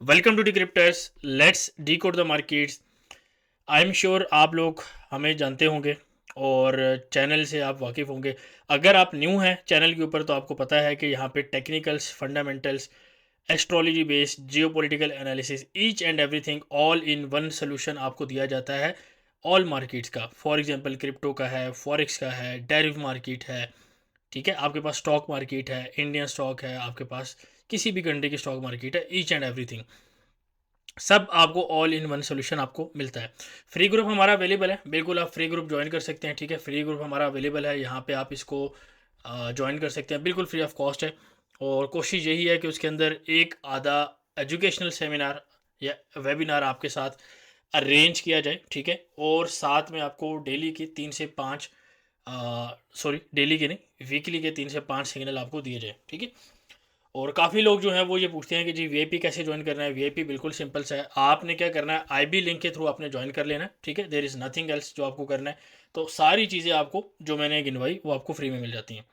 Welcome to Decrypters. Let's decode the markets. I am sure आप लोग हमें जानते होंगे और चैनल से आप वाकिफ़ होंगे। अगर आप न्यू हैं चैनल के ऊपर तो आपको पता है कि यहाँ पे technicals, fundamentals, astrology based, geopolitical analysis, each and everything all in one solution आपको दिया जाता है ऑल मार्केट्स का। फॉर एग्जांपल क्रिप्टो का है, फॉरेक्स का है, डेरिव मार्केट है। ठीक है, आपके पास स्टॉक मार्केट है, इंडियन स्टॉक है, आपके पास किसी भी कंट्री की स्टॉक मार्केट है, ईच एंड एवरीथिंग सब आपको ऑल इन वन सोल्यूशन आपको मिलता है। फ्री ग्रुप हमारा अवेलेबल है, बिल्कुल आप फ्री ग्रुप ज्वाइन कर सकते हैं। ठीक है, फ्री ग्रुप हमारा अवेलेबल है, यहाँ पे आप इसको ज्वाइन कर सकते हैं, बिल्कुल फ्री ऑफ कॉस्ट है। और कोशिश यही है कि उसके अंदर एक आधा एजुकेशनल सेमिनार या वेबिनार आपके साथ अरेंज किया जाए। ठीक है, और साथ में आपको डेली की 3 से 5 सॉरी डेली के नहीं, वीकली के 3 से 5 सिग्नल आपको दिए जाए। ठीक है, और काफ़ी लोग जो हैं वो ये पूछते हैं कि जी वीआईपी कैसे ज्वाइन करना है। वीआईपी बिल्कुल सिंपल सा है, आपने क्या करना है, आईबी लिंक के थ्रू आपने ज्वाइन कर लेना है। ठीक है, देयर इज़ नथिंग एल्स जो आपको करना है। तो सारी चीज़ें आपको जो मैंने गिनवाई वो आपको फ्री में मिल जाती हैं।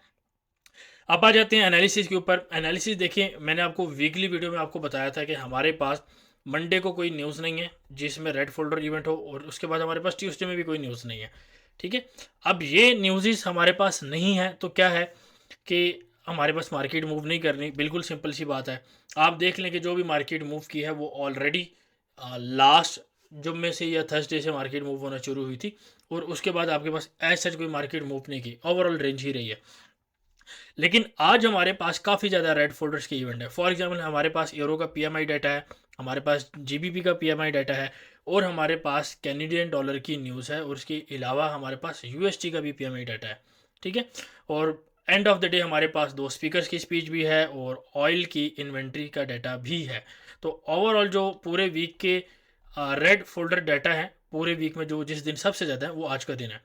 अब आ जाते हैं एनालिसिस के ऊपर। एनालिसिस देखिए, मैंने आपको वीकली वीडियो में आपको बताया था कि हमारे पास मंडे को कोई न्यूज़ नहीं है जिसमें रेड फोल्डर इवेंट हो, और उसके बाद हमारे पास ट्यूसडे में भी कोई न्यूज़ नहीं है। ठीक है, अब ये न्यूज़ हमारे पास नहीं है तो क्या है कि हमारे पास मार्केट मूव नहीं करनी। बिल्कुल सिंपल सी बात है, आप देख लें कि जो भी मार्केट मूव की है वो ऑलरेडी लास्ट जुम्मे से या थर्सडे से मार्केट मूव होना शुरू हुई थी, और उसके बाद आपके पास एज सच कोई मार्केट मूव नहीं की, ओवरऑल रेंज ही रही है। लेकिन आज हमारे पास काफ़ी ज़्यादा रेड फोल्डर्स के इवेंट है। फॉर एग्जांपल हमारे पास यूरो का पीएमआई डाटा है, हमारे पास जीबीपी का पीएमआई डाटा है, और हमारे पास कैनेडियन डॉलर की न्यूज़ है, और उसके अलावा हमारे पास यूएसटी का भी पीएमआई डाटा है। ठीक है, और एंड ऑफ द डे हमारे पास 2 स्पीकर्स की स्पीच भी है और ऑयल की इन्वेंट्री का डाटा भी है। तो ओवरऑल जो पूरे वीक के रेड फोल्डर डाटा है, पूरे वीक में जो जिस दिन सबसे ज़्यादा है वो आज का दिन है।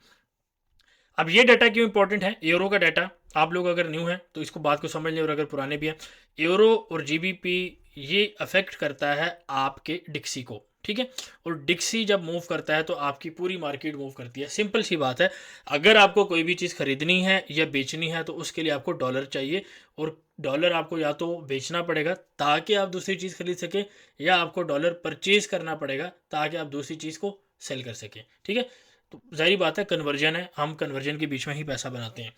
अब ये डाटा क्यों इंपॉर्टेंट है, यूरो का डाटा। आप लोग अगर न्यू हैं तो इसको बात को समझ लें, और अगर पुराने भी हैं, यूरो और जीबीपी ये अफेक्ट करता है आपके डिक्सी को। ठीक है, और डिक्सी जब मूव करता है तो आपकी पूरी मार्केट मूव करती है। सिंपल सी बात है, अगर आपको कोई भी चीज़ खरीदनी है या बेचनी है तो उसके लिए आपको डॉलर चाहिए, और डॉलर आपको या तो बेचना पड़ेगा ताकि आप दूसरी चीज़ खरीद सकें, या आपको डॉलर परचेज करना पड़ेगा ताकि आप दूसरी चीज़ को सेल कर सकें। ठीक है, तो ज़ाहिर बात है कन्वर्जन है, हम कन्वर्जन के बीच में ही पैसा बनाते हैं।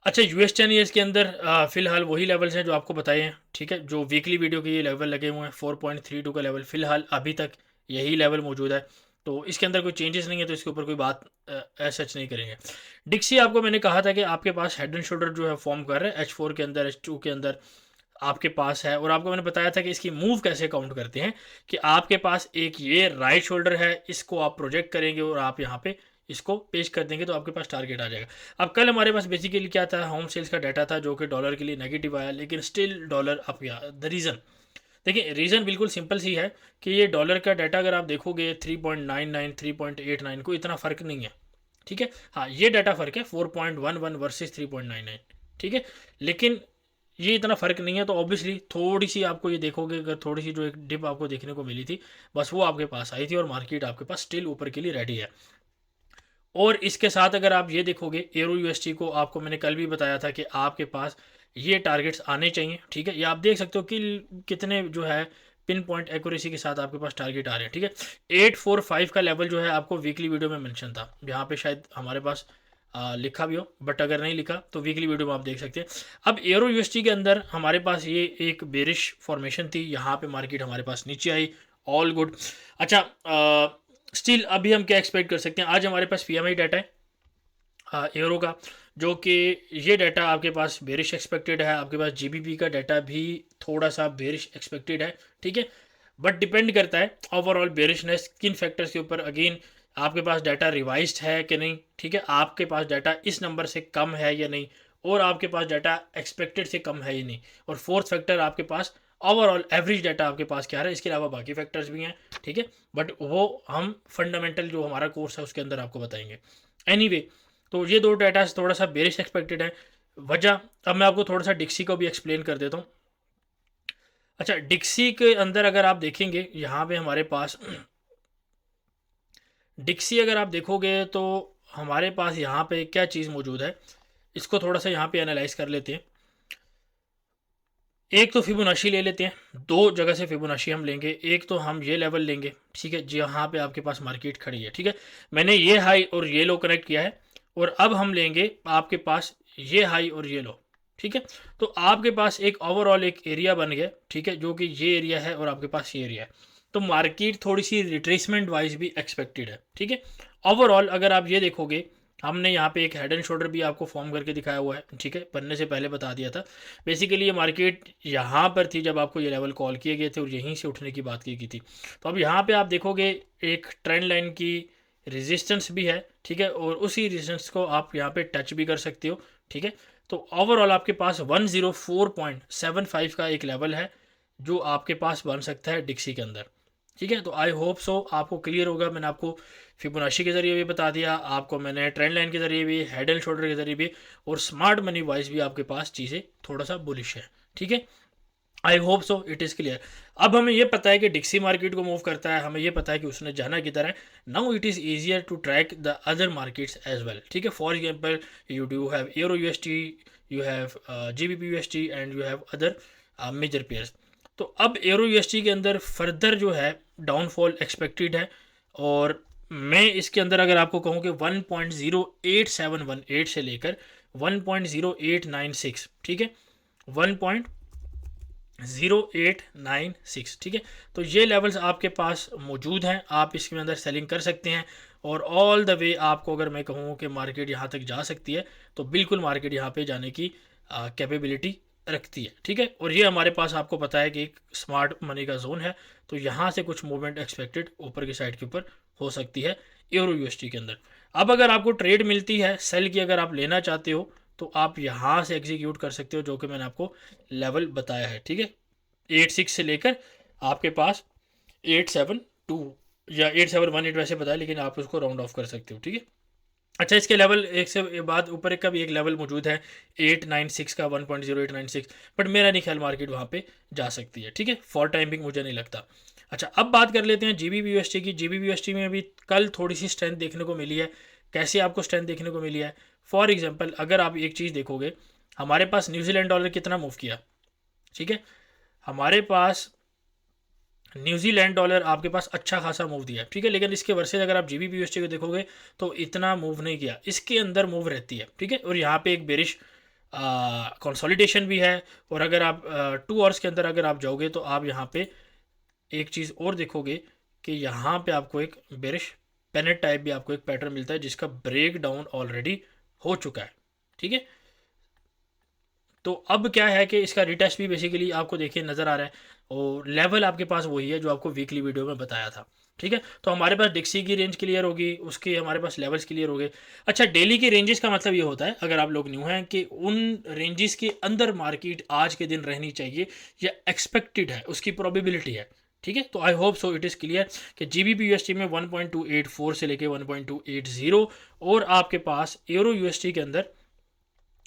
अच्छा, यूएस 10 ईयर्स के अंदर फिलहाल वही लेवल्स हैं जो आपको बताए हैं। ठीक है, जो वीकली वीडियो के ये लेवल लगे हुए हैं 4.32 का लेवल, फिलहाल अभी तक यही लेवल मौजूद है। तो इसके अंदर कोई चेंजेस नहीं है, तो इसके ऊपर कोई बात एज सच नहीं करेंगे। डिक्सी आपको मैंने कहा था कि आपके पास हेड एंड शोल्डर जो है फॉर्म कर रहे हैं H4 के अंदर, H2 के अंदर आपके पास है। और आपको मैंने बताया था कि इसकी मूव कैसे काउंट करते हैं, कि आपके पास एक ये राइट शोल्डर है, इसको आप प्रोजेक्ट करेंगे और आप यहाँ पे इसको पेश कर देंगे तो आपके पास टारगेट आ जाएगा। अब कल हमारे पास बेसिकली क्या था, होम सेल्स का डाटा था जो कि डॉलर के लिए नेगेटिव आया, लेकिन स्टिल डॉलर अप गया। द रीज़न देखिए, रीज़न बिल्कुल सिंपल सी है कि ये डॉलर का डाटा अगर आप देखोगे 3.99 3.89 को इतना फ़र्क नहीं है। ठीक है, हाँ ये डाटा फ़र्क है 4.11 वर्सेस 3.99। ठीक है, लेकिन ये इतना फ़र्क नहीं है, तो ऑब्वियसली थोड़ी सी आपको ये देखोगे, अगर थोड़ी सी जो एक डिप आपको देखने को मिली थी, बस वो आपके पास आई थी, और मार्केट आपके पास स्टिल ऊपर के लिए रेडी है। और इसके साथ अगर आप ये देखोगे एरो यूएसटी को, आपको मैंने कल भी बताया था कि आपके पास ये टारगेट्स आने चाहिए। ठीक है, ये आप देख सकते हो कि कितने जो है पिन पॉइंट एक्यूरेसी के साथ आपके पास टारगेट आ रहे हैं। ठीक है, 845 का लेवल जो है आपको वीकली वीडियो में मेंशन था, जहाँ पे शायद हमारे पास लिखा भी हो, बट अगर नहीं लिखा तो वीकली वीडियो में आप देख सकते हैं। अब एरो यूएसटी के अंदर हमारे पास ये एक बेरिश फॉर्मेशन थी, यहाँ पे मार्केट हमारे पास नीचे आई, ऑल गुड। अच्छा, स्टिल अभी हम क्या एक्सपेक्ट कर सकते हैं, आज हमारे पास पीएमआई डाटा है यूरो का, जो कि ये डाटा आपके पास बेरिश एक्सपेक्टेड है। आपके पास जीबीपी का डाटा भी थोड़ा सा बेरिश एक्सपेक्टेड है। ठीक है, बट डिपेंड करता है ओवरऑल बेरिशनेस किन फैक्टर्स के ऊपर। अगेन, आपके पास डाटा रिवाइज्ड है कि नहीं। ठीक है, आपके पास डाटा इस नंबर से कम है या नहीं, और आपके पास डाटा एक्सपेक्टेड से कम है या नहीं, और फोर्थ फैक्टर आपके पास ओवरऑल एवरेज डाटा आपके पास क्या है। इसके अलावा बाकी फैक्टर्स भी हैं। ठीक है, बट वो हम फंडामेंटल जो हमारा कोर्स है उसके अंदर आपको बताएंगे। एनीवे, तो ये दो डाटा थोड़ा सा बेरिश एक्सपेक्टेड है। वजह, अब मैं आपको थोड़ा सा डिक्सी को भी एक्सप्लेन कर देता हूँ। अच्छा, डिक्सी के अंदर अगर आप देखेंगे, यहाँ पे हमारे पास डिक्सी अगर आप देखोगे तो हमारे पास यहाँ पे क्या चीज़ मौजूद है, इसको थोड़ा सा यहाँ पे एनालाइज कर लेते हैं। एक तो फिबोनाची ले लेते हैं, दो जगह से फिबोनाची हम लेंगे। एक तो हम ये लेवल लेंगे, ठीक है, जहाँ पे आपके पास मार्केट खड़ी है, ठीक है, मैंने ये हाई और ये लो कनेक्ट किया है, और अब हम लेंगे आपके पास ये हाई और ये लो, ठीक है। तो आपके पास एक ओवरऑल एक एरिया बन गया, ठीक है, जो कि ये एरिया है और आपके पास ये एरिया है। तो मार्केट थोड़ी सी रिट्रेसमेंट वाइज भी एक्सपेक्टेड है, ठीक है। ओवरऑल अगर आप ये देखोगे, हमने यहाँ पे एक हेड एंड शोल्डर भी आपको फॉर्म करके दिखाया हुआ है, ठीक है, बनने से पहले बता दिया था। बेसिकली ये मार्केट यहाँ पर थी जब आपको ये लेवल कॉल किए गए थे और यहीं से उठने की बात की थी। तो अब यहाँ पे आप देखोगे एक ट्रेंड लाइन की रेजिस्टेंस भी है, ठीक है, और उसी रेजिस्टेंस को आप यहाँ पे टच भी कर सकते हो, ठीक है। तो ओवरऑल आपके पास 104.75 का एक लेवल है जो आपके पास बन सकता है डिक्सी के अंदर, ठीक है। तो आई होप सो आपको क्लियर होगा। मैंने आपको फिबोनाची के ज़रिए भी बता दिया, आपको मैंने ट्रेंड लाइन के ज़रिए भी, हेड एंड शोल्डर के ज़रिए भी, और स्मार्ट मनी वाइज भी आपके पास चीज़ें थोड़ा सा बुलिश है, ठीक है। I hope so it is clear. अब हमें ये पता है कि डिक्सी मार्केट को मूव करता है, हमें ये पता है कि उसने जाना किधर है। Now it is easier to track the other markets as well, ठीक है। For example you do have euro USD, you have GBP USD and you have other major pairs. तो अब एरो यूएसटी के अंदर फर्दर जो है downfall expected है, और मैं इसके अंदर अगर आपको कहूँ कि 1.08718 से लेकर 1.0896, ठीक है, 1.0896, ठीक है। तो ये लेवल्स आपके पास मौजूद हैं, आप इसके अंदर सेलिंग कर सकते हैं। और ऑल द वे आपको अगर मैं कहूँ कि मार्केट यहाँ तक जा सकती है, तो बिल्कुल मार्केट यहाँ पे जाने की कैपेबिलिटी रखती है, ठीक है। और ये हमारे पास आपको पता है कि एक स्मार्ट मनी का जोन है, तो यहाँ से कुछ मूवमेंट एक्सपेक्टेड ऊपर की साइड के ऊपर हो सकती है यूरो यूएसटी के अंदर। अब अगर आपको ट्रेड मिलती है सेल की, अगर आप लेना चाहते हो तो आप यहाँ से एग्जीक्यूट कर सकते हो, जो कि मैंने आपको लेवल बताया है, ठीक है। 86 से लेकर आपके पास 872 या 8718 वैसे बताया, लेकिन आप उसको राउंड ऑफ कर सकते हो, ठीक है। अच्छा, इसके लेवल एक से बाद ऊपर एक का भी एक लेवल मौजूद है 896 का, 1.0896, बट मेरा नहीं ख्याल मार्केट वहाँ पे जा सकती है, ठीक है। फॉर टाइमिंग मुझे नहीं लगता। अच्छा, अब बात कर लेते हैं जीबीपी यूएसटी की। जीबीपी यूएसटी में भी कल थोड़ी सी स्ट्रेंथ देखने को मिली है। कैसे आपको स्ट्रेंथ देखने को मिली है? फॉर एग्जाम्पल अगर आप एक चीज़ देखोगे, हमारे पास न्यूजीलैंड डॉलर कितना मूव किया, ठीक है, हमारे पास न्यूजीलैंड डॉलर आपके पास अच्छा खासा मूव दिया है, ठीक है, लेकिन इसके वर्सेज अगर आप जीबीपी यूएसटी को देखोगे तो इतना मूव नहीं किया, इसके अंदर मूव रहती है, ठीक है। और यहाँ पे एक बेरिश कंसोलिडेशन भी है। और अगर आप 2 आवर्स के अंदर अगर आप जाओगे तो आप यहाँ पे एक चीज़ और देखोगे कि यहाँ पे आपको एक बेरिश पेनेट टाइप भी आपको एक पैटर्न मिलता है, जिसका ब्रेक डाउन ऑलरेडी हो चुका है, ठीक है। तो अब क्या है कि इसका रिटेस्ट भी बेसिकली आपको देखिए नज़र आ रहा है, और लेवल आपके पास वही है जो आपको वीकली वीडियो में बताया था, ठीक है। तो हमारे पास डिक्सी की रेंज क्लियर होगी, उसके हमारे पास लेवल्स क्लियर हो गए। अच्छा, डेली की रेंजेस का मतलब ये होता है, अगर आप लोग न्यू हैं, कि उन रेंजेस के अंदर मार्केट आज के दिन रहनी चाहिए या एक्सपेक्टेड है, उसकी प्रोबेबिलिटी है, ठीक है। तो I hope so it is clear कि जीबीपी यूएसटी में 1.284 से लेके 1.280, और आपके पास यूरो यूएसटी के अंदर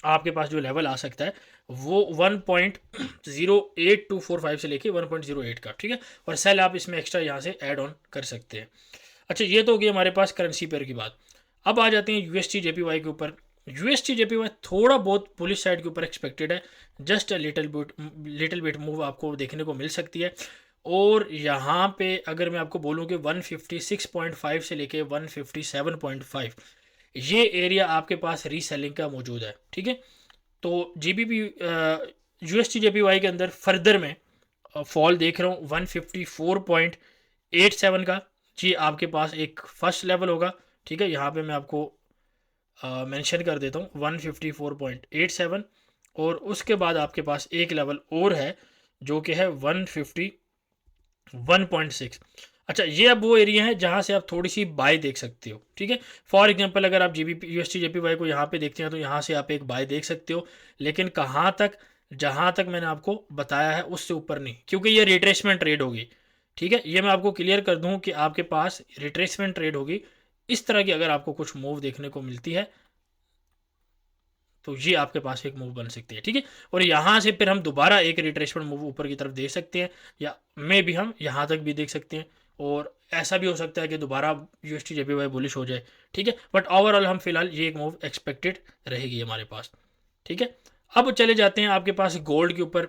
आपके पास जो लेवल आ सकता है वो 1.08245 से लेके 1.08 का, ठीक है। और सेल आप इसमें एक्स्ट्रा यहाँ से ऐड ऑन कर सकते हैं। अच्छा, ये तो हो गई हमारे पास करेंसी पेयर की बात। अब आ जाते हैं यूएसटी जेपीवाई के ऊपर। यूएसटी जेपीवाई थोड़ा बहुत पुलिस साइड के ऊपर एक्सपेक्टेड है, just a little bit move आपको देखने को मिल सकती है। और यहाँ पे अगर मैं आपको बोलूँ कि 156.5 से लेके 157.5, ये एरिया आपके पास रीसेलिंग का मौजूद है, ठीक है। तो जीबीपी यूएसटी जेपीवाई के अंदर फर्दर में फॉल देख रहा हूँ 154.87 का। जी, आपके पास एक फर्स्ट लेवल होगा, ठीक है, यहाँ पे मैं आपको मेंशन कर देता हूँ 154.87, और उसके बाद आपके पास एक लेवल और है जो कि है 151.6। अच्छा, ये अब वो एरिया है जहाँ से आप थोड़ी सी बाय देख सकते हो, ठीक है। फॉर एग्जांपल अगर आप जीबीपी यूएसटी जेपीवाई को यहाँ पे देखते हैं तो यहाँ से आप एक बाय देख सकते हो, लेकिन कहाँ तक, जहाँ तक मैंने आपको बताया है उससे ऊपर नहीं, क्योंकि ये रिट्रेसमेंट ट्रेड होगी, ठीक है। ये मैं आपको क्लियर कर दूँ कि आपके पास रिट्रेसमेंट ट्रेड होगी। इस तरह की अगर आपको कुछ मूव देखने को मिलती है तो ये आपके पास एक मूव बन सकती है, ठीक है। और यहाँ से फिर हम दोबारा एक रिट्रेसमेंट मूव ऊपर की तरफ देख सकते हैं, या मे भी हम यहाँ तक भी देख सकते हैं, और ऐसा भी हो सकता है कि दोबारा यूएसटी जेपीवाई बुलिश हो जाए, ठीक है। बट ओवरऑल हम फिलहाल ये एक मूव एक्सपेक्टेड रहेगी हमारे पास, ठीक है। अब चले जाते हैं आपके पास गोल्ड के ऊपर।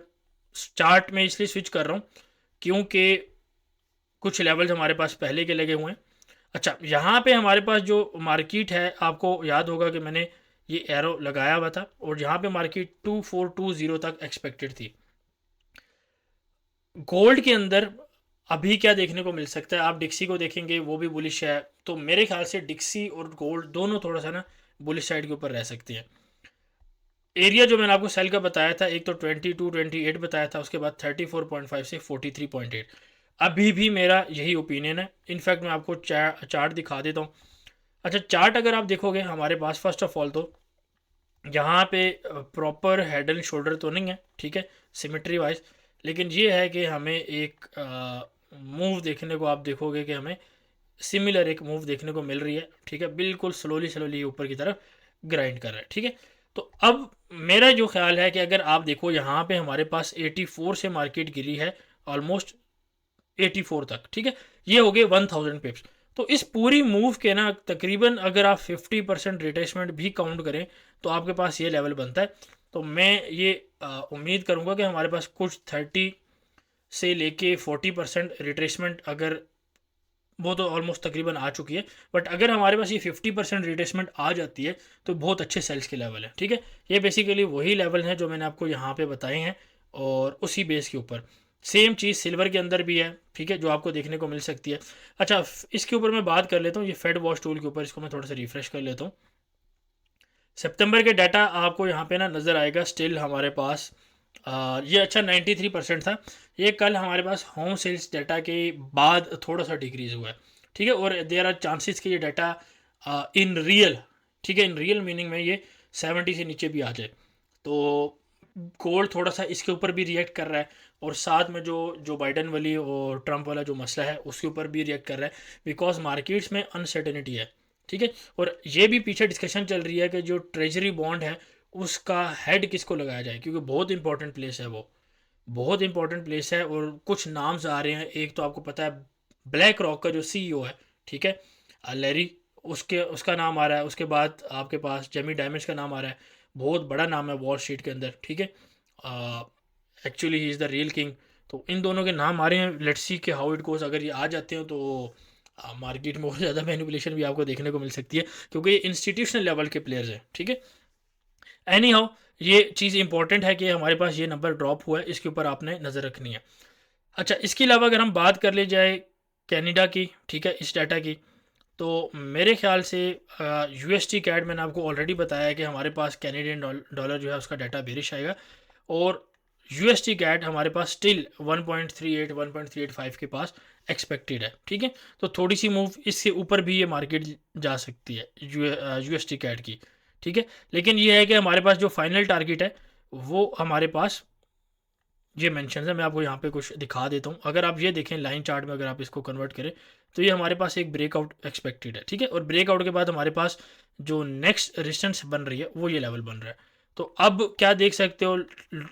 चार्ट में इसलिए स्विच कर रहा हूँ क्योंकि कुछ लेवल्स हमारे पास पहले के लगे हुए हैं। अच्छा, यहाँ पे हमारे पास जो मार्केट है, आपको याद होगा कि मैंने ये एरो लगाया हुआ था और यहाँ पे मार्केट 2420 तक एक्सपेक्टेड थी। गोल्ड के अंदर अभी क्या देखने को मिल सकता है, आप डिक्सी को देखेंगे वो भी बुलिश है, तो मेरे ख्याल से डिक्सी और गोल्ड दोनों थोड़ा सा ना बुलिश साइड के ऊपर रह सकती हैं। एरिया जो मैंने आपको सेल का बताया था, एक तो 22-28 बताया था, उसके बाद 34.5 से 43.8। अभी भी मेरा यही ओपिनियन है। इनफैक्ट मैं आपको चार्ट दिखा देता हूँ। अच्छा, चार्ट अगर आप देखोगे हमारे पास, फर्स्ट ऑफ ऑल तो यहाँ पे प्रॉपर हेड एंड शोल्डर तो नहीं है, ठीक है, सिमेट्री वाइज, लेकिन ये है कि हमें एक मूव देखने को, आप देखोगे कि हमें सिमिलर एक मूव देखने को मिल रही है, ठीक है, बिल्कुल स्लोली स्लोली ऊपर की तरफ ग्राइंड कर रहा है, ठीक है। तो अब मेरा जो ख्याल है कि अगर आप देखो यहाँ पे हमारे पास 84 से मार्केट गिरी है ऑलमोस्ट 84 तक, ठीक है, ये हो गए 1000 पिप्स। तो इस पूरी मूव के ना तकरीबन अगर आप 50% रिट्रेसमेंट भी काउंट करें तो आपके पास ये लेवल बनता है। तो मैं ये उम्मीद करूँगा कि हमारे पास कुछ 30 से लेके 40% रिट्रेसमेंट, अगर वो तो ऑलमोस्ट तकरीबन आ चुकी है, बट अगर हमारे पास ये 50% रिट्रेसमेंट आ जाती है तो बहुत अच्छे सेल्स के लेवल है, ठीक है। ये बेसिकली वही लेवल हैं जो मैंने आपको यहाँ पे बताए हैं, और उसी बेस के ऊपर सेम चीज़ सिल्वर के अंदर भी है, ठीक है, जो आपको देखने को मिल सकती है। अच्छा, इसके ऊपर मैं बात कर लेता हूँ, ये फेड वॉच टूल के ऊपर, इसको मैं थोड़ा सा रिफ्रेश कर लेता हूँ। सितंबर के डाटा आपको यहाँ पे ना नज़र आएगा, स्टिल हमारे पास ये अच्छा 93% था। ये कल हमारे पास होम सेल्स डाटा के बाद थोड़ा सा डिक्रीज़ हुआ है, ठीक है, और देयर आर चांसेस कि ये डाटा इन रियल, ठीक है, इन रियल मीनिंग में ये 70 से नीचे भी आ जाए। तो गोल्ड थोड़ा सा इसके ऊपर भी रिएक्ट कर रहा है, और साथ में जो बाइडन वाली और ट्रंप वाला जो मसला है उसके ऊपर भी रिएक्ट कर रहा है, बिकॉज मार्केट्स में अनसर्टेनिटी है, ठीक है। और ये भी पीछे डिस्कशन चल रही है कि जो ट्रेजरी बॉन्ड है उसका हेड किसको लगाया जाए, क्योंकि बहुत इंपॉर्टेंट प्लेस है वो, बहुत इंपॉर्टेंट प्लेस है। और कुछ नाम्स आ रहे हैं, एक तो आपको पता है ब्लैक रॉक का जो सीईओ है, ठीक है, लैरी, उसका नाम आ रहा है। उसके बाद आपके पास जेमी डायमंड्स का नाम आ रहा है, बहुत बड़ा नाम है वॉल स्ट्रीट के अंदर, ठीक है, actually he is the real king. तो इन दोनों के नाम आ रहे हैं, लेट्स सी के हाउ इट गोज। अगर ये आ जाते हैं तो मार्केट में और ज़्यादा मैनिपुलेशन भी आपको देखने को मिल सकती है, क्योंकि ये इंस्टीट्यूशनल लेवल के प्लेयर्स हैं, ठीक है। एनी हाउ, ये चीज़ इंपॉर्टेंट है कि हमारे पास ये नंबर ड्रॉप हुआ है, इसके ऊपर आपने नज़र रखनी है। अच्छा, इसके अलावा अगर हम बात कर ले जाए कनाडा की, ठीक है, इस डाटा की, तो मेरे ख्याल से यूएसटी कैड मैंने आपको ऑलरेडी बताया है कि हमारे पास कैनेडियन डॉलर जो है उसका डाटा बेरिश आएगा, और यूएसटी कैड हमारे पास स्टिल 1.38 1.385 के पास एक्सपेक्टेड है, ठीक है। तो थोड़ी सी मूव इससे ऊपर भी ये मार्केट जा सकती है यूएसटी कैड की, ठीक है। लेकिन ये है कि हमारे पास जो फाइनल टारगेट है वो हमारे पास ये मेंशन है, मैं आपको यहाँ पे कुछ दिखा देता हूँ। अगर आप ये देखें लाइन चार्ट में, अगर आप इसको कन्वर्ट करें तो ये हमारे पास एक ब्रेकआउट एक्सपेक्टेड है, ठीक है, और ब्रेकआउट के बाद हमारे पास जो नेक्स्ट रेजिस्टेंस बन रही है वो ये लेवल बन रहा है। तो अब क्या देख सकते हो,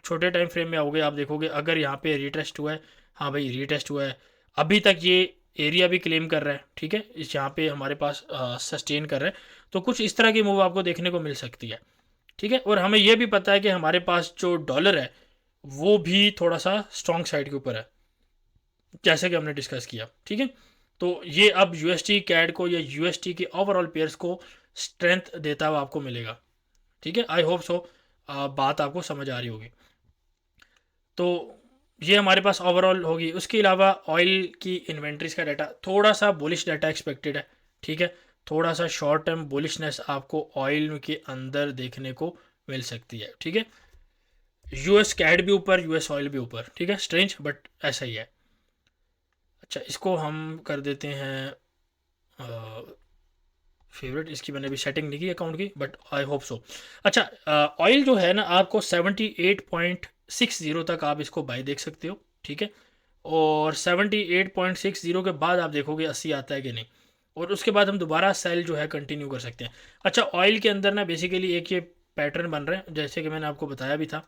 छोटे टाइम फ्रेम में आओगे, आप देखोगे अगर यहाँ पे रीटेस्ट हुआ है, हाँ भाई रीटेस्ट हुआ है, अभी तक ये एरिया भी क्लेम कर रहा है, ठीक है, इस यहाँ पे हमारे पास सस्टेन कर रहा है, तो कुछ इस तरह की मूव आपको देखने को मिल सकती है, ठीक है। और हमें यह भी पता है कि हमारे पास जो डॉलर है वो भी थोड़ा सा स्ट्रॉन्ग साइड के ऊपर है, जैसे कि हमने डिस्कस किया, ठीक है। तो ये अब यूएसटी कैड को या यूएसटी के ओवरऑल पेयर्स को स्ट्रेंथ देता हुआ आपको मिलेगा, ठीक है। आई होप सो बात आपको समझ आ रही होगी। तो ये हमारे पास ओवरऑल होगी। उसके अलावा ऑयल की इन्वेंट्रीज का डाटा, थोड़ा सा बुलिश डाटा एक्सपेक्टेड है, ठीक है, थोड़ा सा शॉर्ट टर्म बुलिशनेस आपको ऑयल के अंदर देखने को मिल सकती है, ठीक है। यूएस कैड भी ऊपर, यूएस ऑयल भी ऊपर, ठीक है, स्ट्रेंज बट ऐसा ही है। अच्छा, इसको हम कर देते हैं फेवरेट, इसकी मैंने अभी सेटिंग नहीं की अकाउंट की, बट आई होप सो। अच्छा, ऑयल जो है ना आपको 78.60 तक आप इसको बाय देख सकते हो, ठीक है, और 78.60 के बाद आप देखोगे 80 आता है कि नहीं, और उसके बाद हम दोबारा सेल जो है कंटिन्यू कर सकते हैं। अच्छा, ऑयल के अंदर ना बेसिकली एक ये पैटर्न बन रहे हैं, जैसे कि मैंने आपको बताया भी था,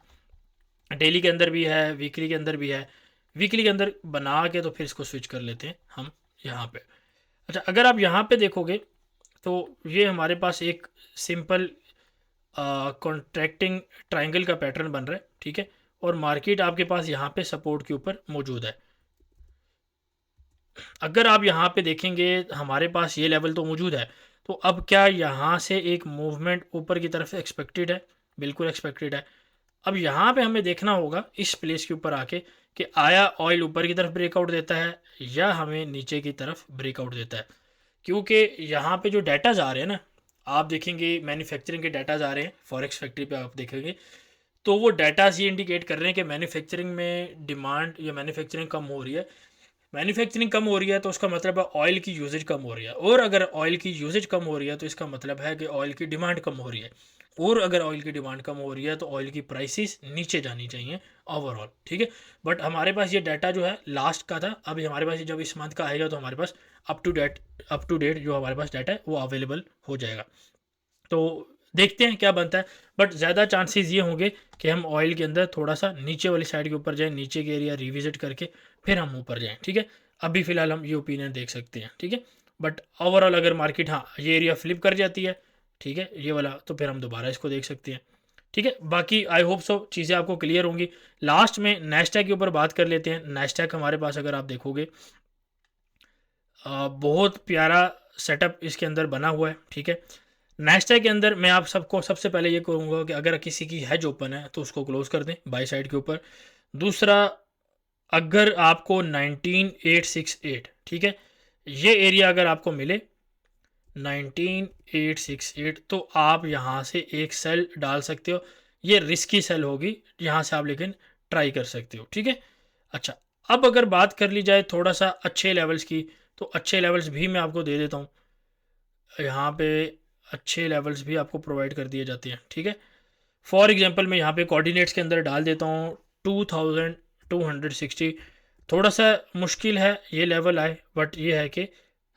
डेली के अंदर भी है, वीकली के अंदर भी है। वीकली के अंदर बना के तो फिर इसको स्विच कर लेते हैं हम यहाँ पे। अच्छा, अगर आप यहाँ पे देखोगे तो ये हमारे पास एक सिंपल कॉन्ट्रैक्टिंग ट्रायंगल का पैटर्न बन रहा है, ठीक है, और मार्केट आपके पास यहाँ पे सपोर्ट के ऊपर मौजूद है। अगर आप यहाँ पे देखेंगे हमारे पास ये लेवल तो मौजूद है, तो अब क्या यहाँ से एक मूवमेंट ऊपर की तरफ एक्सपेक्टेड है? बिल्कुल एक्सपेक्टेड है। अब यहाँ पे हमें देखना होगा इस प्लेस के ऊपर आके कि आया ऑयल ऊपर की तरफ ब्रेकआउट देता है या हमें नीचे की तरफ ब्रेकआउट देता है। क्योंकि यहाँ पे जो डाटाज आ रहे हैं ना, आप देखेंगे मैन्युफैक्चरिंग के डाटाज आ रहे हैं फॉरेक्स फैक्ट्री पे, आप देखेंगे तो वो डाटाज ये इंडिकेट कर रहे हैं कि मैन्युफैक्चरिंग में डिमांड या मैन्युफैक्चरिंग कम हो रही है। मैन्युफैक्चरिंग कम हो रही है तो उसका मतलब है ऑयल की यूजेज कम हो रही है, और अगर ऑयल की यूजेज कम हो रही है तो इसका मतलब है कि ऑयल की डिमांड कम हो रही है, और अगर ऑयल की डिमांड कम हो रही है तो ऑयल की प्राइसेस नीचे जानी चाहिए ओवरऑल, ठीक है। बट हमारे पास ये डाटा जो है लास्ट का था, अभी हमारे पास जब इस मंथ का आएगा तो हमारे पास अप टू डेट जो हमारे पास डाटा है वो अवेलेबल हो जाएगा। तो देखते हैं क्या बनता है, बट ज़्यादा चांसेस ये होंगे कि हम ऑयल के अंदर थोड़ा सा नीचे वाली साइड के ऊपर जाएं, नीचे के एरिया रिविजिट करके फिर हम ऊपर जाएं, ठीक है। अभी फ़िलहाल हम ये ओपिनियन देख सकते हैं, ठीक है। बट ओवरऑल अगर मार्केट हाँ ये एरिया फ्लिप कर जाती है, ठीक है, ये वाला, तो फिर हम दोबारा इसको देख सकते हैं, ठीक है। बाकी आई होप सो चीज़ें आपको क्लियर होंगी। लास्ट में नैस्डैक के ऊपर बात कर लेते हैं। नैस्डैक हमारे पास अगर आप देखोगे बहुत प्यारा सेटअप इसके अंदर बना हुआ है, ठीक है। नैस्डैक के अंदर मैं आप सबको सबसे पहले ये कहूँगा कि अगर किसी की हेज ओपन है तो उसको क्लोज कर दें बाई साइड के ऊपर। दूसरा, अगर आपको 19868, ठीक है, ये एरिया अगर आपको मिले 19868 तो आप यहाँ से एक सेल डाल सकते हो। ये रिस्की सेल होगी यहाँ से आप लेकिन ट्राई कर सकते हो, ठीक है। अच्छा, अब अगर बात कर ली जाए थोड़ा सा अच्छे लेवल्स की, तो अच्छे लेवल्स भी मैं आपको दे देता हूँ। यहाँ पे अच्छे लेवल्स भी आपको प्रोवाइड कर दिए जाते हैं, ठीक है। फॉर एग्जांपल मैं यहाँ पे कोऑर्डिनेट्स के अंदर डाल देता हूँ 2260। थोड़ा सा मुश्किल है ये लेवल आए, बट ये है कि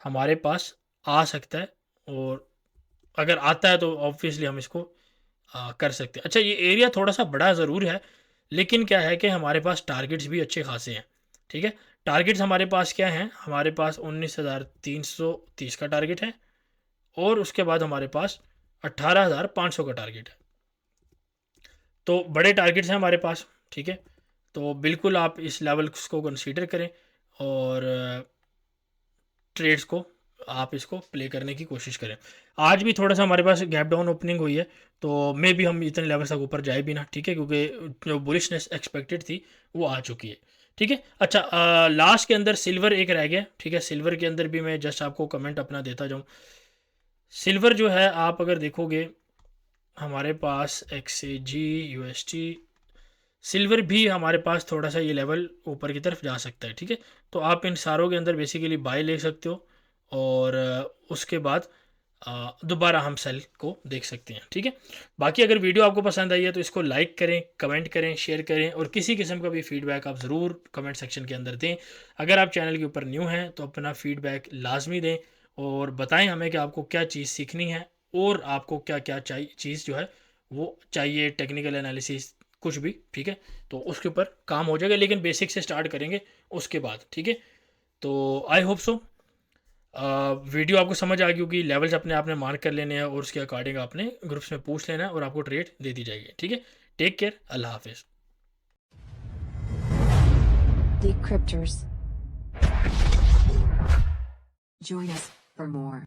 हमारे पास आ सकता है, और अगर आता है तो ऑब्वियसली हम इसको कर सकते हैं। अच्छा, ये एरिया थोड़ा सा बड़ा ज़रूर है, लेकिन क्या है कि हमारे पास टारगेट्स भी अच्छे खासे हैं, ठीक है। टारगेट्स हमारे पास क्या हैं? हमारे पास 19,330 का टारगेट है, और उसके बाद हमारे पास 18,500 का टारगेट है। तो बड़े टारगेट्स हैं हमारे पास, ठीक है। तो बिल्कुल आप इस लेवल्स को कंसीडर करें, और ट्रेड्स को आप इसको प्ले करने की कोशिश करें। आज भी थोड़ा सा हमारे पास गैप डाउन ओपनिंग हुई है, तो मे भी हम इतने लेवल तक ऊपर जाए भी ना, ठीक है, क्योंकि जो बुलिशनेस एक्सपेक्टेड थी वो आ चुकी है, ठीक है। अच्छा, लास्ट के अंदर सिल्वर एक रह गया, ठीक है। सिल्वर के अंदर भी मैं जस्ट आपको कमेंट अपना देता जाऊँ। सिल्वर जो है आप अगर देखोगे हमारे पास XAG UST सिल्वर भी हमारे पास थोड़ा सा ये लेवल ऊपर की तरफ जा सकता है, ठीक है। तो आप इन सारों के अंदर बेसिकली बाय ले सकते हो, और उसके बाद दोबारा हम सेल को देख सकते हैं, ठीक है। बाकी अगर वीडियो आपको पसंद आई है तो इसको लाइक करें, कमेंट करें, शेयर करें, और किसी किस्म का भी फीडबैक आप ज़रूर कमेंट सेक्शन के अंदर दें। अगर आप चैनल के ऊपर न्यू हैं तो अपना फीडबैक लाजमी दें, और बताएं हमें कि आपको क्या चीज़ सीखनी है, और आपको क्या क्या चीज़ जो है वो चाहिए, टेक्निकल एनालिसिस कुछ भी, ठीक है। तो उसके ऊपर काम हो जाएगा, लेकिन बेसिक से स्टार्ट करेंगे उसके बाद, ठीक है। तो आई होप सो वीडियो आपको समझ आ गई होगी। लेवल्स अपने आपने मार्क कर लेने हैं, और उसके अकॉर्डिंग आपने ग्रुप्स में पूछ लेना है, और आपको ट्रेड दे दी जाएगी, ठीक है। टेक केयर, अल्लाह हाफिज़। Decryptors. Join us for more.